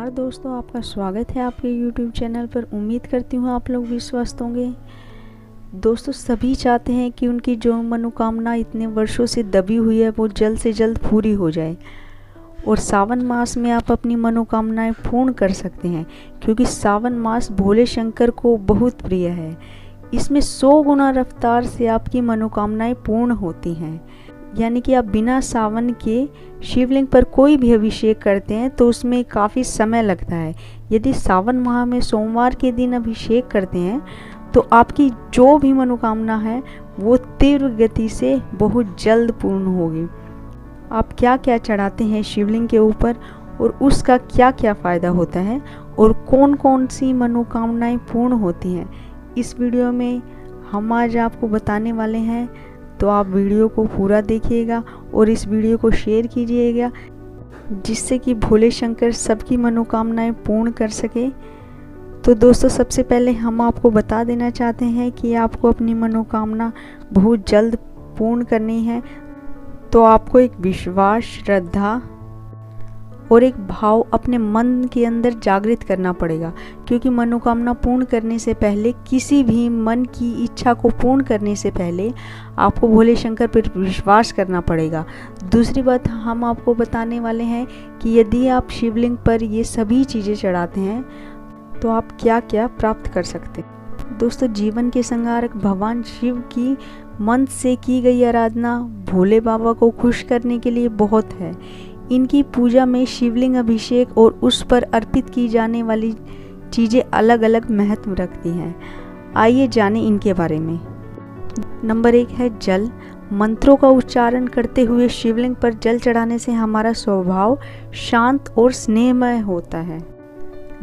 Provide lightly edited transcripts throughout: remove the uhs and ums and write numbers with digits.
नमस्कार दोस्तों, आपका स्वागत है आपके YouTube चैनल पर। उम्मीद करती हूँ आप लोग भी स्वस्थ होंगे। दोस्तों, सभी चाहते हैं कि उनकी जो मनोकामना इतने वर्षों से दबी हुई है वो जल्द से जल्द पूरी हो जाए। और सावन मास में आप अपनी मनोकामनाएं पूर्ण कर सकते हैं, क्योंकि सावन मास भोले शंकर को बहुत प्रिय है। इसमें 100 गुना रफ्तार से आपकी मनोकामनाएं पूर्ण होती हैं। यानी कि आप बिना सावन के शिवलिंग पर कोई भी अभिषेक करते हैं तो उसमें काफ़ी समय लगता है। यदि सावन माह में सोमवार के दिन अभिषेक करते हैं तो आपकी जो भी मनोकामना है वो तीव्र गति से बहुत जल्द पूर्ण होगी। आप क्या क्या चढ़ाते हैं शिवलिंग के ऊपर और उसका क्या क्या फ़ायदा होता है और कौन कौन सी मनोकामनाएं पूर्ण होती हैं, इस वीडियो में हम आज आपको बताने वाले हैं। तो आप वीडियो को पूरा देखिएगा और इस वीडियो को शेयर कीजिएगा, जिससे कि भोले शंकर सबकी मनोकामनाएं पूर्ण कर सके। तो दोस्तों, सबसे पहले हम आपको बता देना चाहते हैं कि आपको अपनी मनोकामना बहुत जल्द पूर्ण करनी है तो आपको एक विश्वास, श्रद्धा और एक भाव अपने मन के अंदर जागृत करना पड़ेगा। क्योंकि मनोकामना पूर्ण करने से पहले, किसी भी मन की इच्छा को पूर्ण करने से पहले आपको भोले शंकर पर विश्वास करना पड़ेगा। दूसरी बात हम आपको बताने वाले हैं कि यदि आप शिवलिंग पर ये सभी चीज़ें चढ़ाते हैं तो आप क्या क्या प्राप्त कर सकते हैं। दोस्तों, जीवन के संहारक भगवान शिव की मन से की गई आराधना भोले बाबा को खुश करने के लिए बहुत है। इनकी पूजा में शिवलिंग, अभिषेक और उस पर अर्पित की जाने वाली चीज़ें अलग अलग महत्व रखती हैं। आइए जानें इनके बारे में। नंबर 1 है जल। मंत्रों का उच्चारण करते हुए शिवलिंग पर जल चढ़ाने से हमारा स्वभाव शांत और स्नेहमय होता है।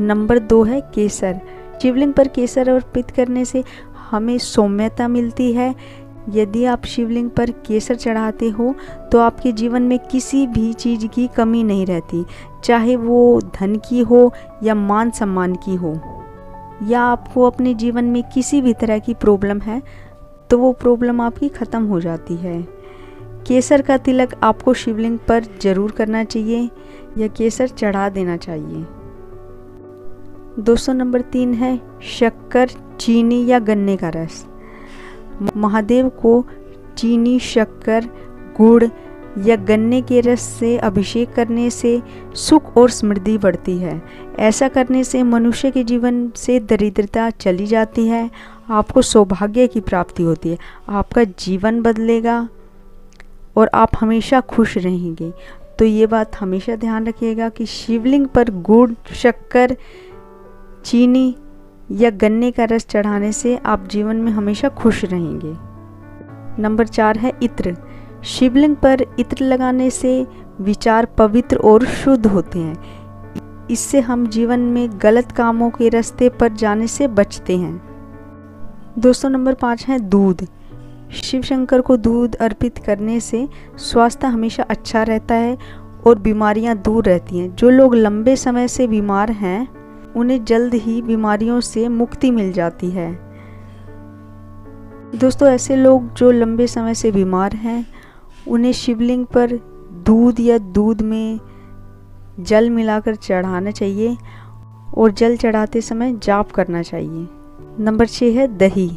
नंबर 2 है केसर। शिवलिंग पर केसर अर्पित करने से हमें सौम्यता मिलती है। यदि आप शिवलिंग पर केसर चढ़ाते हो तो आपके जीवन में किसी भी चीज़ की कमी नहीं रहती, चाहे वो धन की हो या मान सम्मान की हो, या आपको अपने जीवन में किसी भी तरह की प्रॉब्लम है तो वो प्रॉब्लम आपकी ख़त्म हो जाती है। केसर का तिलक आपको शिवलिंग पर ज़रूर करना चाहिए या केसर चढ़ा देना चाहिए। दोस्तों, नंबर 3 है शक्कर, चीनी या गन्ने का रस। महादेव को चीनी, शक्कर, गुड़ या गन्ने के रस से अभिषेक करने से सुख और समृद्धि बढ़ती है। ऐसा करने से मनुष्य के जीवन से दरिद्रता चली जाती है, आपको सौभाग्य की प्राप्ति होती है, आपका जीवन बदलेगा और आप हमेशा खुश रहेंगे। तो ये बात हमेशा ध्यान रखिएगा कि शिवलिंग पर गुड़, शक्कर, चीनी या गन्ने का रस चढ़ाने से आप जीवन में हमेशा खुश रहेंगे। नंबर 4 है इत्र। शिवलिंग पर इत्र लगाने से विचार पवित्र और शुद्ध होते हैं। इससे हम जीवन में गलत कामों के रास्ते पर जाने से बचते हैं। दोस्तों, नंबर 5 है दूध। शिव शंकर को दूध अर्पित करने से स्वास्थ्य हमेशा अच्छा रहता है और बीमारियां दूर रहती हैं। जो लोग लंबे समय से बीमार हैं उन्हें जल्द ही बीमारियों से मुक्ति मिल जाती है। दोस्तों, ऐसे लोग जो लंबे समय से बीमार हैं उन्हें शिवलिंग पर दूध या दूध में जल मिलाकर चढ़ाना चाहिए और जल चढ़ाते समय जाप करना चाहिए। नंबर 6 है दही।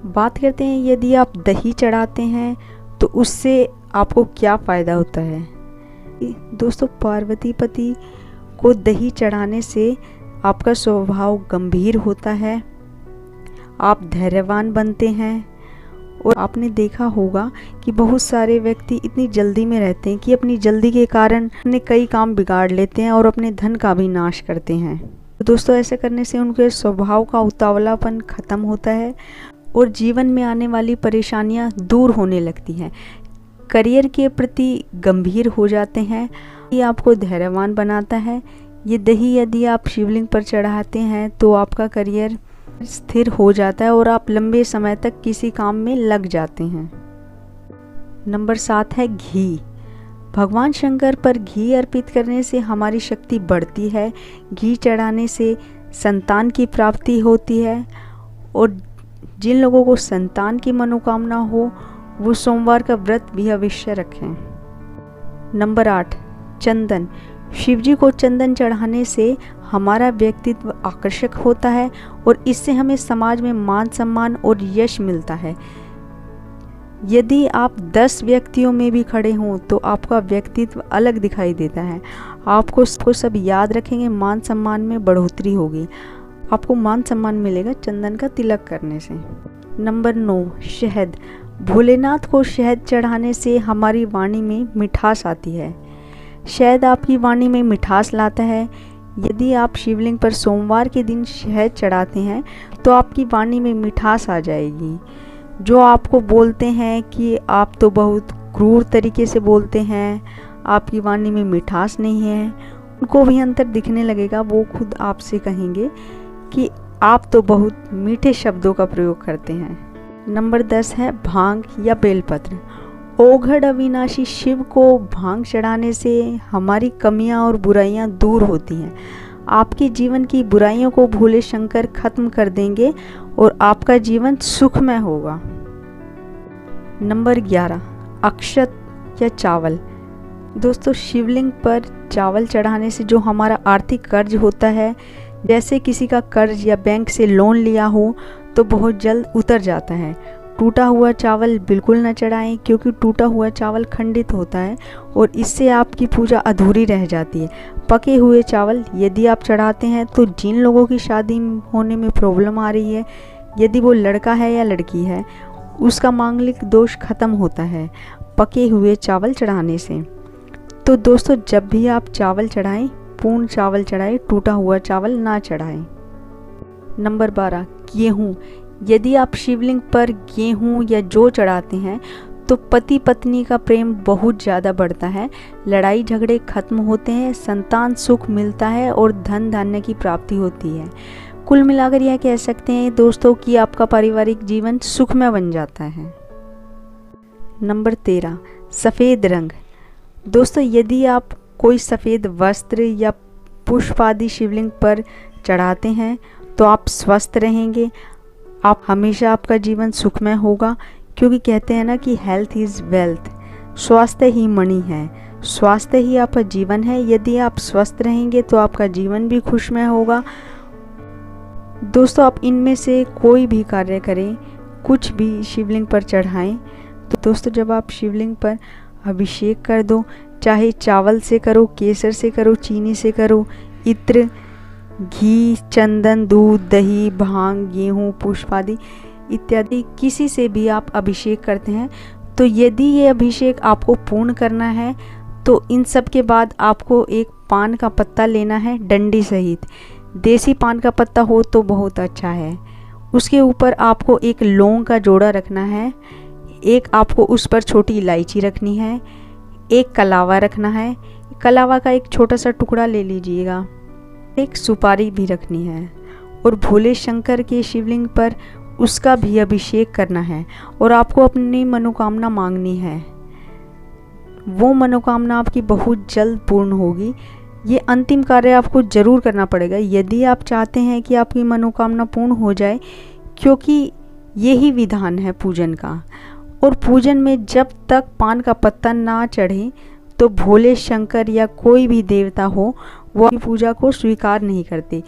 बात करते हैं यदि आप दही चढ़ाते हैं तो उससे आपको क्या फ़ायदा होता है। दोस्तों, पार्वती पति को दही चढ़ाने से आपका स्वभाव गंभीर होता है, आप धैर्यवान बनते हैं। और आपने देखा होगा कि बहुत सारे व्यक्ति इतनी जल्दी में रहते हैं कि अपनी जल्दी के कारण अपने कई काम बिगाड़ लेते हैं और अपने धन का भी नाश करते हैं। तो दोस्तों, ऐसे करने से उनके स्वभाव का उतावलापन खत्म होता है और जीवन में आने वाली परेशानियां दूर होने लगती हैं। करियर के प्रति गंभीर हो जाते हैं। ये आपको धैर्यवान बनाता है। ये दही यदि आप शिवलिंग पर चढ़ाते हैं तो आपका करियर स्थिर हो जाता है और आप लंबे समय तक किसी काम में लग जाते हैं। नंबर 7 है घी। भगवान शंकर पर घी अर्पित करने से हमारी शक्ति बढ़ती है। घी चढ़ाने से संतान की प्राप्ति होती है और जिन लोगों को संतान की मनोकामना हो वो सोमवार का व्रत भी अवश्य रखें। नंबर 8 चंदन। शिव जी को चंदन चढ़ाने से हमारा व्यक्तित्व आकर्षक होता है और इससे हमें समाज में मान सम्मान और यश मिलता है। यदि आप 10 व्यक्तियों में भी खड़े हों तो आपका व्यक्तित्व अलग दिखाई देता है। आपको सब याद रखेंगे, मान सम्मान में बढ़ोतरी होगी। आपको मान सम्मान मिलेगा चंदन का तिलक करने से। नंबर 9, शहद। भोलेनाथ को शहद चढ़ाने से हमारी वाणी में मिठास आती है। शहद आपकी वाणी में मिठास लाता है। यदि आप शिवलिंग पर सोमवार के दिन शहद चढ़ाते हैं तो आपकी वाणी में मिठास आ जाएगी। जो आपको बोलते हैं कि आप तो बहुत क्रूर तरीके से बोलते हैं, आपकी वाणी में मिठास नहीं है, उनको भी अंतर दिखने लगेगा। वो खुद आपसे कहेंगे कि आप तो बहुत मीठे शब्दों का प्रयोग करते हैं। नंबर 10 है भांग या बेलपत्र। ओघड़ अविनाशी शिव को भांग चढ़ाने से हमारी कमियां और बुराइयां दूर होती हैं। आपके जीवन की बुराइयों को भोले शंकर खत्म कर देंगे और आपका जीवन सुखमय होगा। नंबर 11, अक्षत या चावल। दोस्तों, शिवलिंग पर चावल चढ़ाने से जो हमारा आर्थिक कर्ज होता है, जैसे किसी का कर्ज या बैंक से लोन लिया हो, तो बहुत जल्द उतर जाता है। टूटा हुआ चावल बिल्कुल न चढ़ाएं, क्योंकि टूटा हुआ चावल खंडित होता है और इससे आपकी पूजा अधूरी रह जाती है। पके हुए चावल यदि आप चढ़ाते हैं तो जिन लोगों की शादी होने में प्रॉब्लम आ रही है, यदि वो लड़का है या लड़की है, उसका मांगलिक दोष खत्म होता है पके हुए चावल चढ़ाने से। तो दोस्तों, जब भी आप चावल चढ़ाएं, पूर्ण चावल चढ़ाएं, टूटा हुआ चावल ना चढ़ाएं। नंबर 12, गेहूँ। यदि आप शिवलिंग पर गेहूँ या जौ चढ़ाते हैं तो पति पत्नी का प्रेम बहुत ज़्यादा बढ़ता है, लड़ाई झगड़े खत्म होते हैं, संतान सुख मिलता है और धन धान्य की प्राप्ति होती है। कुल मिलाकर यह कह सकते हैं दोस्तों कि आपका पारिवारिक जीवन सुखमय बन जाता है। नंबर 13, सफ़ेद रंग। दोस्तों, यदि आप कोई सफ़ेद वस्त्र या पुष्प आदि शिवलिंग पर चढ़ाते हैं तो आप स्वस्थ रहेंगे। आप हमेशा आपका जीवन सुखमय होगा, क्योंकि कहते हैं ना कि हेल्थ इज़ वेल्थ, स्वास्थ्य ही मणि है, स्वास्थ्य ही आपका जीवन है। यदि आप स्वस्थ रहेंगे तो आपका जीवन भी खुशमय होगा। दोस्तों, आप इनमें से कोई भी कार्य करें, कुछ भी शिवलिंग पर चढ़ाएं, तो दोस्तों जब आप शिवलिंग पर अभिषेक कर दो, चाहे चावल से करो, केसर से करो, चीनी से करो, इत्र, घी, चंदन, दूध, दही, भांग, गेहूँ, पुष्प आदि इत्यादि किसी से भी आप अभिषेक करते हैं, तो यदि ये अभिषेक आपको पूर्ण करना है तो इन सब के बाद आपको एक पान का पत्ता लेना है डंडी सहित। देसी पान का पत्ता हो तो बहुत अच्छा है। उसके ऊपर आपको एक लौंग का जोड़ा रखना है, एक आपको उस पर छोटी इलायची रखनी है, एक कलावा रखना है, कलावा का एक छोटा सा टुकड़ा ले लीजिएगा, एक सुपारी भी रखनी है और भोले शंकर के शिवलिंग पर उसका भी अभिषेक करना है और आपको अपनी मनोकामना मांगनी है। वो मनोकामना आपकी बहुत जल्द पूर्ण होगी। ये अंतिम कार्य आपको जरूर करना पड़ेगा यदि आप चाहते हैं कि आपकी मनोकामना पूर्ण हो जाए, क्योंकि यही विधान है पूजन का। और पूजन में जब तक पान का पत्ता ना चढ़े तो भोले शंकर या कोई भी देवता हो वो आपकी पूजा को स्वीकार नहीं करते।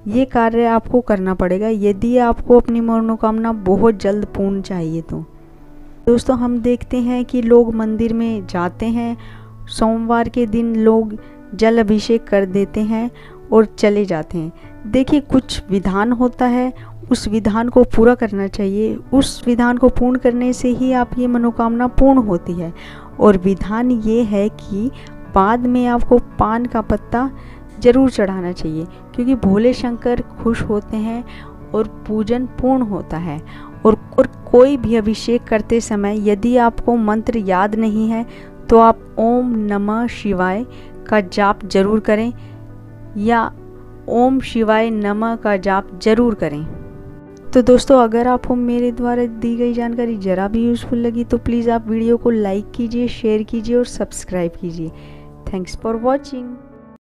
ये कार्य आपको करना पड़ेगा यदि आपको अपनी मनोकामना बहुत जल्द पूर्ण चाहिए तो। दोस्तों, हम देखते हैं कि लोग मंदिर में जाते हैं, सोमवार के दिन लोग जल अभिषेक कर देते हैं और चले जाते हैं। देखिए, कुछ विधान होता है, उस विधान को पूरा करना चाहिए। उस विधान को पूर्ण करने से ही आपकी मनोकामना पूर्ण होती है। और विधान ये है कि बाद में आपको पान का पत्ता जरूर चढ़ाना चाहिए, क्योंकि भोले शंकर खुश होते हैं और पूजन पूर्ण होता है। और कोई भी अभिषेक करते समय यदि आपको मंत्र याद नहीं है तो आप ओम नमः शिवाय का जाप जरूर करें या ओम शिवाय नमः का जाप जरूर करें। तो दोस्तों, अगर आपको मेरे द्वारा दी गई जानकारी ज़रा भी यूज़फुल लगी तो प्लीज़ आप वीडियो को लाइक कीजिए, शेयर कीजिए और सब्सक्राइब कीजिए। Thanks for watching.